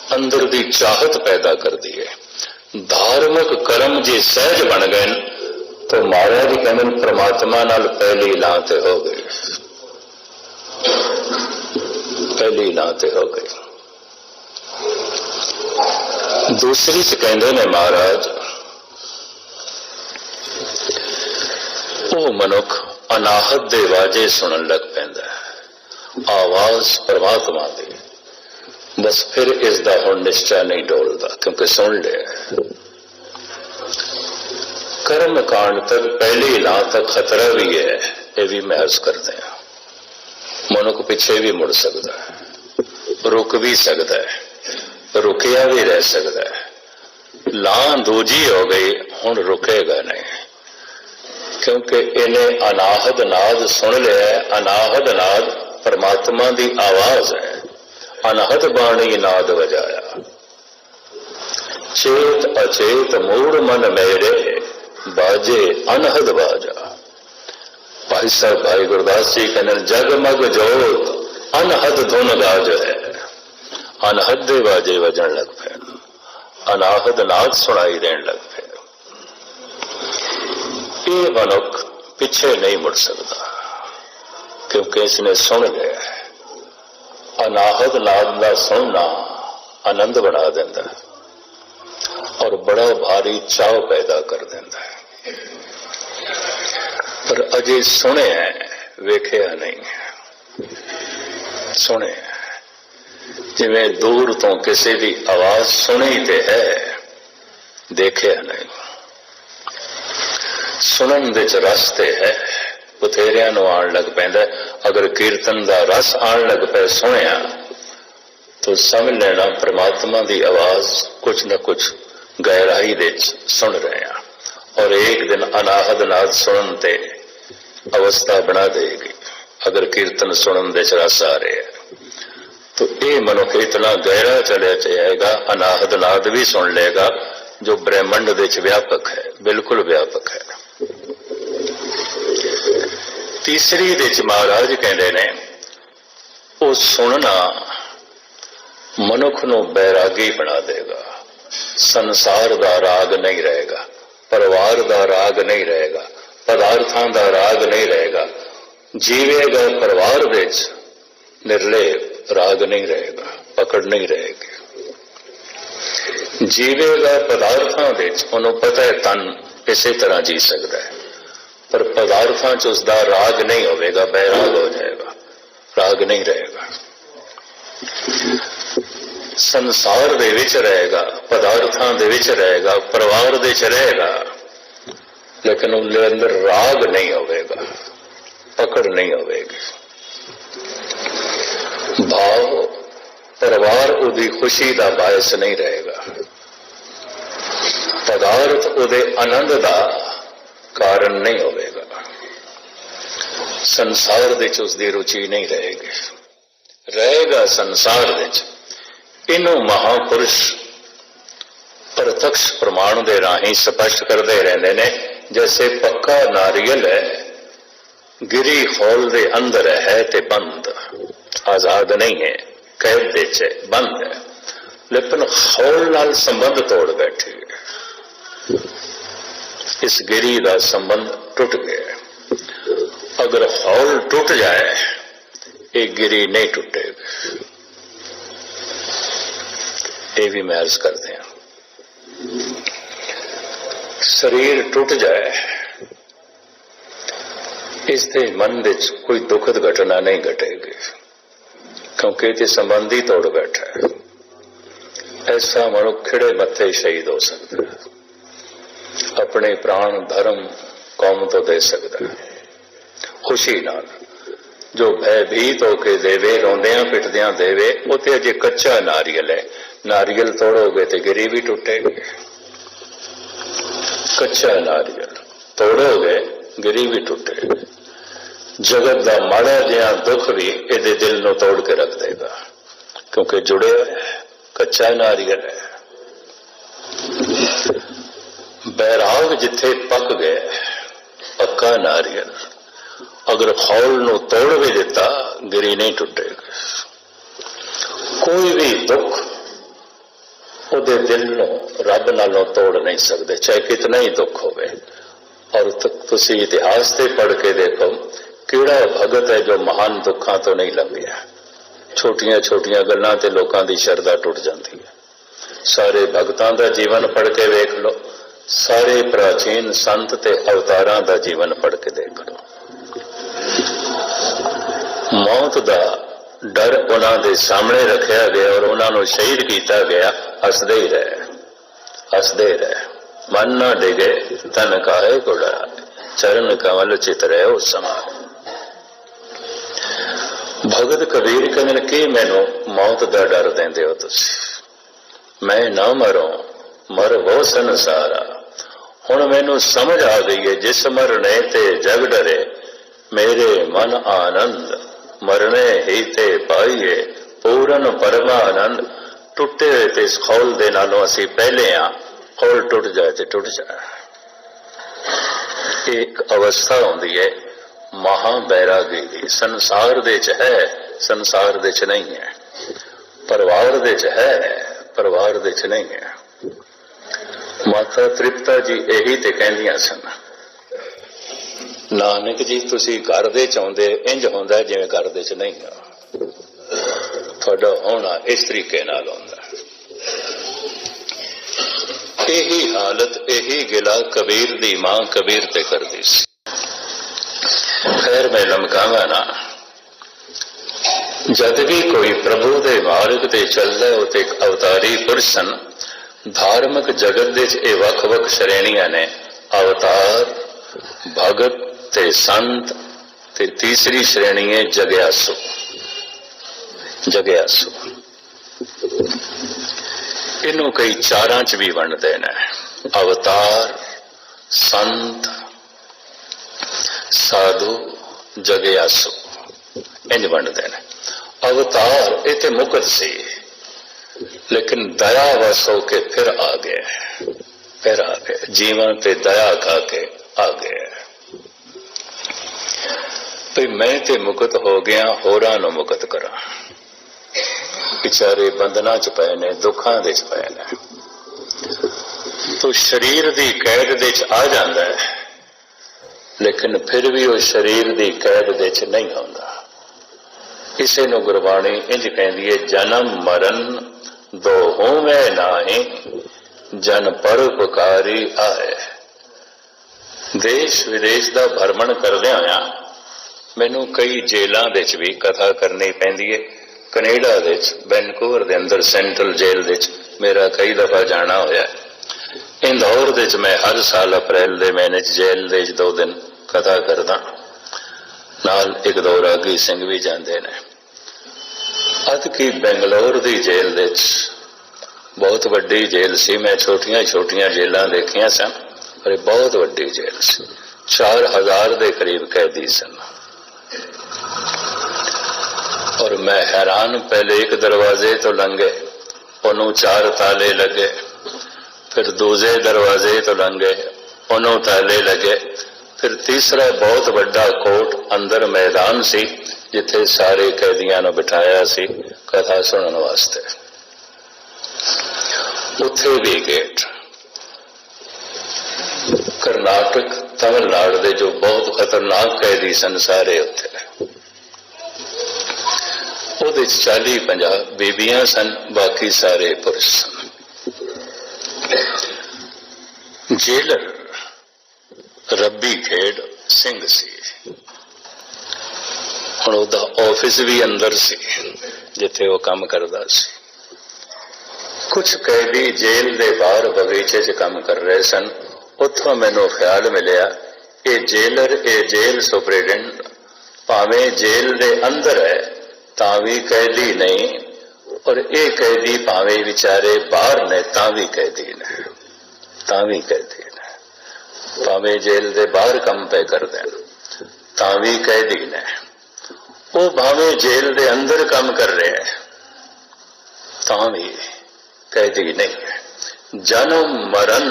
अंदर दी चाहत पैदा करती है। धार्मिक कर्म जे सहज बन गए तो महाराज कहते परमात्मा नाल पहली लाते हो गई, पहली लाते हो गई। दूसरी च कहते ने महाराज वो मनुख अनाहत दे वाजे सुनन लग पैंदा है, आवाज परमात्मा दी, बस फिर इसका हुण निश्चय नहीं डोलता क्योंकि सुन लिया। कर्म कांड तक पहली लां तक खतरा भी है, ये भी महसूस करते हैं। मनुख पीछे भी मुड़ सकता है, रुक भी सकता है, रुकिया भी रह सकता है। लां दूजी हो गई, हुण रुकेगा नहीं क्योंकि इन्हें अनाहद नाद सुन लिया है। अनाहद नाद परमात्मा की आवाज है, अनहद बाणी नाद वजाया, चेत अचेत मूड मन मेरे बाजे अनहद बाजा। भाई साहब भाई गुरदास जी कहने जगमग जोत अनहद धुन गाज है, अनहद दे बाजे वजन लग पे, अनाहद नाद सुनाई देन लग पे। ये मनुख पीछे नहीं मुड़ सकता क्योंकि इसने सुन लिया है। अनाहद नाद का सुनना आनंद बना देता है और बड़ा भारी चाव पैदा कर देता है। पर अजे सुने है, वेख्या नहीं है। सुने जिवें दूर तो किसी की आवाज सुनी ते है, देखिया नहीं। सुनन दे च रस ते है, बथेरिया नूं आण लग पैंदा। अगर कीर्तन का रस आण लग पे सुनिया तो समझ लेना परमात्मा की आवाज कुछ न कुछ गहराई दे सुन रहे हैं और एक दिन अनाहद नाद सुनन ते अवस्था बना देगी। अगर कीर्तन सुनन दे च रस आ रहे हैं तो ये मनुख इतना गहरा चले जाएगा, अनाहद नाद भी सुन लेगा जो ब्रह्मंड दे च व्यापक है, बिल्कुल व्यापक है। तीसरी दे च महाराज कहते ने वो सुनना मनुख नूं बैरागी बना देगा। संसार दा राग नहीं रहेगा, परिवार दा राग नहीं रहेगा, पदार्थां दा राग नहीं रहेगा। जीवेगा परिवार विच निर्लेप, राग नहीं रहेगा, पकड़ नहीं रहेगी। जीवेगा पदार्थां विच, उन्होंने पता है तन इसी तरह जी सकता है, पर पदार्थां च उसका राग नहीं होगा, बैराग हो जाएगा, राग नहीं रहेगा। संसार दे विच रहेगा, पदार्थां दे विच रहेगा, परिवार दे च रहेगा, लेकिन उनके अंदर राग नहीं होगा, पकड़ नहीं होगी। भाव परिवार उदी खुशी का बायस नहीं रहेगा, पदार्थ उदे आनंद का कारण नहीं होगा, संसार दे च उसकी रुचि नहीं रहेगी, रहेगा संसार दे च। इनू महापुरुष प्रत्यक्ष प्रमाण दे राही स्पष्ट करते रहते हैं। जैसे पक्का नारियल है, गिरी खौल दे अंदर है ते बंद, आजाद नहीं है, कैद दे च बंद है, लेकिन खौल नाल संबंध तोड़ बैठी है। इस गिरी का संबंध टूट गया। अगर खौल टूट जाए, एक गिरी नहीं टूटेगी। ये भी महर्ज करते हैं। शरीर टूट जाए, इसके मन विच कोई दुखद घटना नहीं घटेगी क्योंकि ये संबंधी तोड़ बैठा है। ऐसा मनुष्य खिड़े मत्थे शहीद हो सकता है, अपने प्राण धर्म कौम तो दे सकता है खुशी नाल। जो भयभीत होके देवे, रोंदियां पिटदियां देवे, वो तो अजे कच्चा नारियल है। नारियल तोड़ोगे तो गिरी भी टूटेगी, कच्चा नारियल तोड़ोगे गिरी भी टूटेगी। जगत का माड़ा जिहा दुख भी इहदे दिल नूं तोड़ के रख देगा क्योंकि जुड़े हुए कच्चा नारियल है। बैराग जिथे पक गए, पक्का नारियल, अगर खौल नूं तोड़ भी दिता, गिरी नहीं टूटेगी। कोई भी दुख ਉਹਦੇ ਦਿਲ ਨੂੰ ਰੱਬ ਨਾਲੋਂ ਤੋੜ नहीं सकते, चाहे कितना ही दुख होवे। और तुसी इतिहास से पढ़ के देखो किहड़ा भगत है जो महान दुखों तो नहीं लंघिया। छोटियां छोटियां गल्लां ते लोकां दी शरधा टुट जाती है। सारे भगतां दा जीवन पढ़ के वेख लो, सारे प्राचीन संत ते अवतारां दा जीवन पढ़ के देख लो। मौत दा डर उन्हां दे सामने रखा गया और उन्हां नूं शहीद किया गया। हसदे ही रहे, हसदे ही रहे। मन ना डिगे तन काहे को डरा, चरण कमल चित रहे उस समान। भगत कबीर कहने कि मैनू मौत दा डर देंदे हो तुसी, मैं ना मरूं मर वो संसारा। हुण मैनू समझ आ गई है जिस मरने ते जग डरे, मेरे मन आनंद मरने ही ते पाइए पूरन परमानंद। टुटे हुए ते इस खौल दे नालों असी पहले हाँ, खौल टुट जाए तो टुट जाए। एक अवस्था होंदी है महाबैरागी दी, संसार दे च है, संसार दे च नहीं है। परिवार दे च है, परिवार दे च नहीं है। माता तृप्ता जी यही ते कहंदियां सन, नानक जी तुसी घर दे च आउंदे इंज होंदा जिवें घर दे च नहीं है। तुहाडा होना इस तरीके नाल होंदा। यही हालत, यही गिला कबीर दी मां कबीर ते करदी सी। खैर मैं लमकावा ना, जद भी कोई प्रभु दे मार्ग ते चलदा है ते एक अवतारी पुरुष सन। धार्मिक जगत दे च वख-वख श्रेणियां ने, अवतार, भगत ते संत ते तीसरी श्रेणी है जग्यासु। जग्यासु इनू कई चारां च भी वंडदे ने, अवतार, संत, साधु, जग्यासु इंज वंडदे ने। अवतार इत्थे मुकत सी, लेकिन दया वस होके फिर आ गए, फिर आ गए, जीवन ते दया खा के आ गए। भाई मैं ते मुकत हो गया, होरां नूं मुकत करा। बेचारे बंधना च पए ने, दुखां दे च पए ने। तो शरीर दी कैद दे च आ जांदा है, लेकिन फिर भी वो शरीर दी कैद दे च नहीं आउंदा। इसे नूं गुरबाणी इंज कहंदी है, जन्म मरण दो होवे नाहीं, जन परोपकारी आए। देश विदेश का भ्रमण करदे होया मैनू कई जेलों दे च भी कथा करनी पैंदी है। कनेडा दे वैनकूवर दे अंदर सेंट्रल जेल दे मेरा कई दफा जाना होया। इंदौर दे मैं हर साल अप्रैल दे महीने जेल दे 2 दिन कथा करदा, नाल एक दो रागी सिंह भी जाते ने। अद की बेंगलोर दी जेल दे बहुत वड्डी जेल सी, मैं छोटियां छोटियां जेलां देखियां सन, पर बहुत वड्डी जेल सी। 4000 दे करीब कैदी सन। और मैं हैरान, पहले एक दरवाजे तो लंघे, उन्होंने 4 ताले लगे, फिर दूसरे दरवाजे तो लंघे, उन्होंने ताले लगे, फिर तीसरा बहुत बड़ा कोट अंदर मैदान सी जिथे सारे कैदियों ने बिठाया सी कथा सुनने वास्ते। उत्थे भी गेट। कर्नाटक तमिलनाडु के जो बहुत खतरनाक कैदी सन सारे उत्थे। 40-50 बीबियां सन, बाकी सारे पुरुष सन। जेलर रब्बी खेड़ सिंह सी। हुण उहदा ऑफिस भी अंदर सी जिथे वो काम करता सी। कुछ कैदी जेल दे बाहर बगीचे च काम कर रहे सन। उत्थों मैनू ख्याल मिलिया, ये जेलर, ये जेल सुपरिटेंडेंट भावें जेल दे अंदर है तां भी कैदी नहीं, और ये कैदी भावें विचारे बाहर ने तां भी कैदी ने, तां भी कैदी ने। भावें जेल दे बाहर काम पे कर देन तां भी कैदी ने, वो भावें जेल दे अंदर काम कर रहे हैं तां भी कैदी नहीं है। जन्म मरण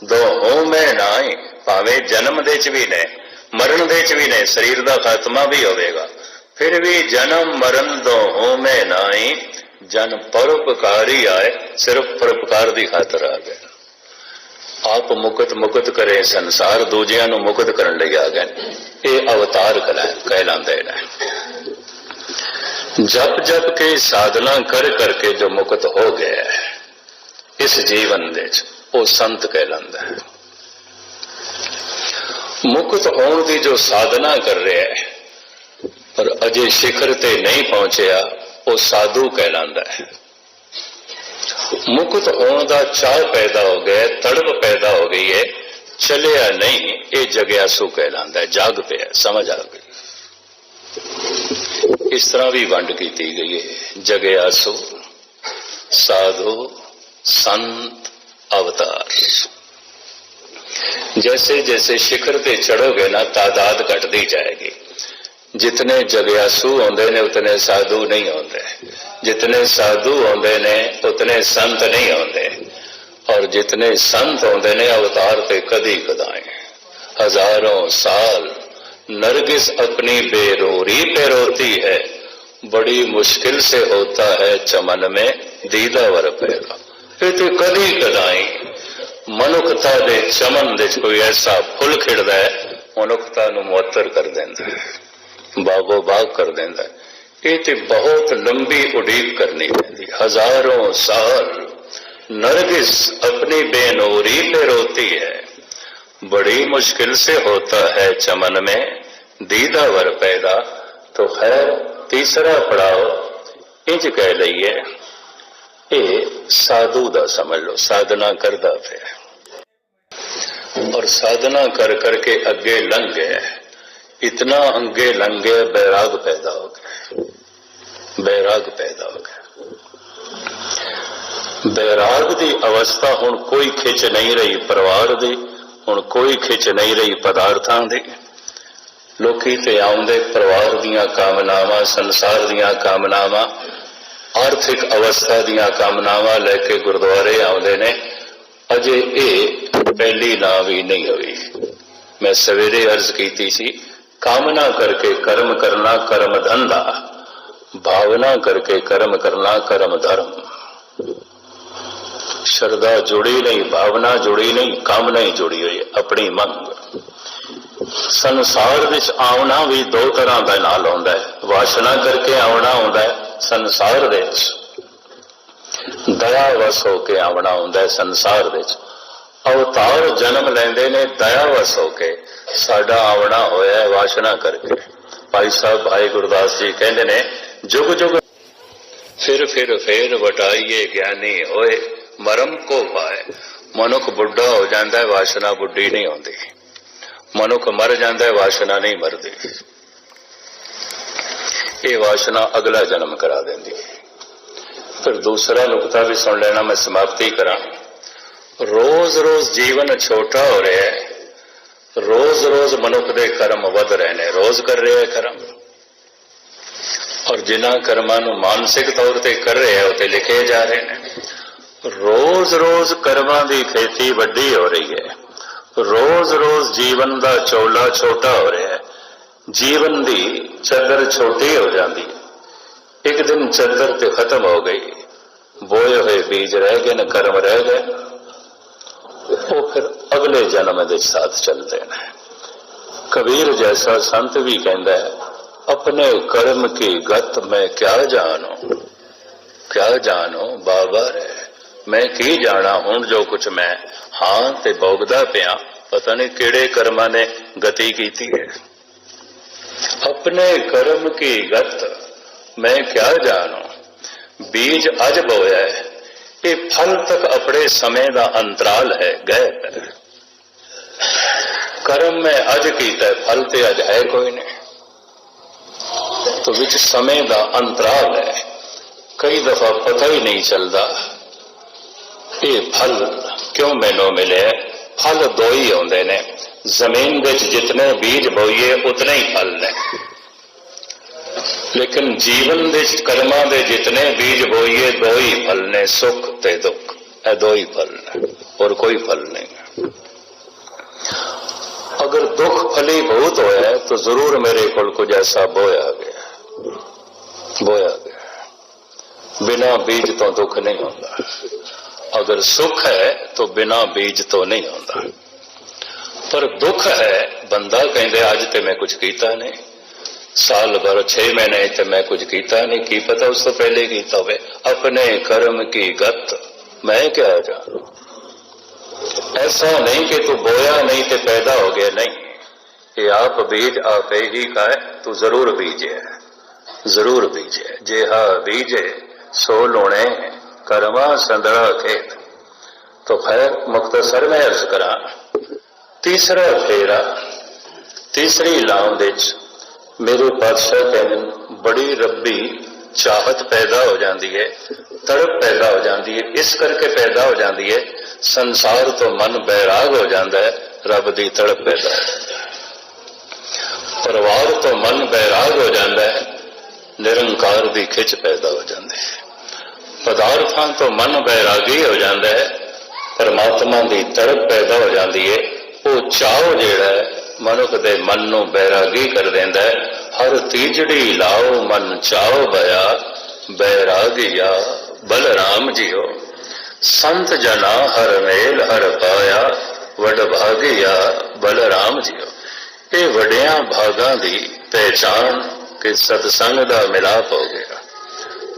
दो हो में नाई, भावें जन्म दे च भी ने, मरण दे च भी ने, शरीर का खात्मा भी होगा, फिर भी जन्म मरण दो हो में नाई, जन परोपकारी आए। सिर्फ परोपकार की खातर आ गए। आप मुकत करे संसार, दूजियां नूं मुकत करन लई आ गए। ये अवतार कहलांदे ने। जप जप के साधना कर करके जो मुकत हो गया है इस जीवन दे वो संत कहलांदा है। मुकत होने की जो साधना कर रहा है पर अजे शिखर ते नहीं पहुंचया वो साधु कहलांदा है। मुकत होने का चाह पैदा हो गया, तड़प पैदा हो गई है, चलिया नहीं, ये जग्यासु कहलांदा है। जाग पिया, समझ आ गई। इस तरह भी वंड की गई है, जग्यासु, साधु, संत, अवतार। जैसे जैसे शिखर पे चढ़ोगे ना तादाद घटती जाएगी। जितने जग्यासु होंदे ने उतने साधु नहीं होंदे, जितने साधु होंदे ने उतने संत नहीं होंदे, और जितने संत होंदे ने अवतार पे कदी कदाए। हजारों साल नरगिस अपनी बेरोरी पे रोती है, बड़ी मुश्किल से होता है चमन में दीदावर पैदा। ये तो कदी कदाई मनुखता दे चमन दे कोई ऐसा फुल खिड़दा है, मनुखता नूं मुअत्तर कर देंदा है, बागो बाग कर देंदा है। ये तो बहुत लंबी उड़ीक करनी पैंदी। हजारों साल नरगिस अपनी बेनूरी पे रोती है, बड़ी मुश्किल से होता है चमन में दीदावर पैदा। तो खैर तीसरा पड़ाव इंज कह लईए, ये साधु दा समझ लो, साधना करदा पे और साधना कर करके अगे लंघ गया, इतना अंगे लंघ गया बैराग पैदा हो गया, बैराग पैदा हो गया। बैराग की अवस्था हुण कोई खिच नहीं रही परिवार दी, हुण कोई खिच नहीं रही पदार्थां दी। लोकी ते आउंदे परिवार दीयां कामनावां, संसार दीयां कामनावां, आर्थिक अवस्था दीयां कामनावां लैके गुरुद्वारे आउंदे ने। अजे ये पहली ना भी नहीं हुई। मैं सवेरे अर्ज की सी, कामना करके कर्म करना कर्म धंधा, भावना करके कर्म करना कर्म धर्म। श्रद्धा जुड़ी नहीं, भावना जुड़ी नहीं, कामना ही जुड़ी हुई, अपनी मंग। संसार विच आउना भी दो तरह का नाल आउंदा है, वासना करके आउना आउंदा है संसार विच, दया वस होके आउना आउंदा है संसार विच। अवतार जन्म लेंदे ने दया वस होके, साडा आउना होया है वासना करके। भाई साहब भाई गुरदास जी कहते ने, जुग जुग फिर वटाइए ज्ञानी होए, मरम को पाए। मनुख बुढ़ा हो जाता है, वासना बुढ़ी नहीं होती। मनुख मर जाता है, वासना नहीं मरती। ये वासना अगला जन्म करा देंदी। फिर दूसरा नुकता भी सुन लेना, मैं समाप्ति करा। रोज रोज जीवन छोटा हो रहा है, रोज रोज मनुख दे कर्म वध रहे ने, रोज कर रहे हैं कर्म। और जिन्हां कर्मां नूं मानसिक तौर पर कर रहे हैं उते लिखे जा रहे हैं। रोज रोज कर्मां दी खेती वड्डी हो रही है, रोज रोज जीवन दा चोला छोटा हो रहा है, जीवन दी चदर छोटी हो जाती है। एक दिन चदर ते खत्म हो गई, बोए हुए बीज रह गए न, कर्म रह गए, वो फिर अगले जन्म के साथ चलते हैं। कबीर जैसा संत भी कहता है, अपने कर्म की गत मैं क्या जानो बाबा रे, मैं की जाना हूं जो कुछ मैं हां ते भोगदा पिया, पता नहीं केड़े कर्मां ने गति कीती है। अपने कर्म की गत मैं क्या जानो, बीज अज बोया है, ये फल तक अपने समय का अंतराल है, गैप है। कर्म में अज कीता, फल ते अज है कोई नहीं, तो विच समय का अंतराल है। कई दफा पता ही नहीं चलता ये फल क्यों मैनू मिले। फल दो ही आउंदे ने, जमीन विच जितने बीज बोईए उतने ही फल ने, लेकिन जीवन दे कर्मां दे जितने बीज बोईए दो ही फल ने, सुख ते दुख, ए दो ही फल ने, और कोई फल नहीं। अगर दुख फलीभूत होया तो जरूर मेरे को कुछ ऐसा बोया गया, बिना बीज तो दुख नहीं होता। अगर सुख है तो बिना बीज तो नहीं होता, पर दुख है बंदा कहते अज तो मैं कुछ किया नहीं, साल भर 6 महीने तो मैं कुछ किया नहीं, की पता उस तो पहले किया हो, अपने कर्म की गत मैं क्या जानू। ऐसा नहीं कि तू बोया नहीं तो पैदा हो गया, नहीं, ये आप बीज आप ही का है, तू जरूर बीजे, जरूर बीजे। जे हा बीजे सो लोणे कर्मा संदड़ा खेत। तो खैर मुख्तसर में अर्ज करा, तीसरा फेरा तीसरी लाउंद मेरे पातशाह कहने बड़ी रब्बी चाहत पैदा हो जाती है, तड़प पैदा हो जाती है, इस करके पैदा हो जाती है संसार तो मन बैराग हो जाता है, रब की तड़प पैदा हो जाती है, परिवार तो मन बैराग हो जाता है, निरंकार की खिच पैदा हो जाती है, पदार्थां तो मन बैरागी हो जाता है, परमात्मा की तड़प पैदा हो जाती है। वो चाओ जिहड़ा है मनुख दे मन नूं बैरागी कर देंदा है। हर तीजड़ी लाओ मन चाओ बया, बैरागिया बलराम जियो, संत जना हर मेल हर पाया, वड भागिया बलराम जियो। ये वड्डियां भागां दी पहचान कि सतसंग दा मिलाप हो गया।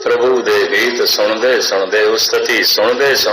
प्रभु दे गीत सुनदे सुनदे, उस्तति सुनदे सुनदे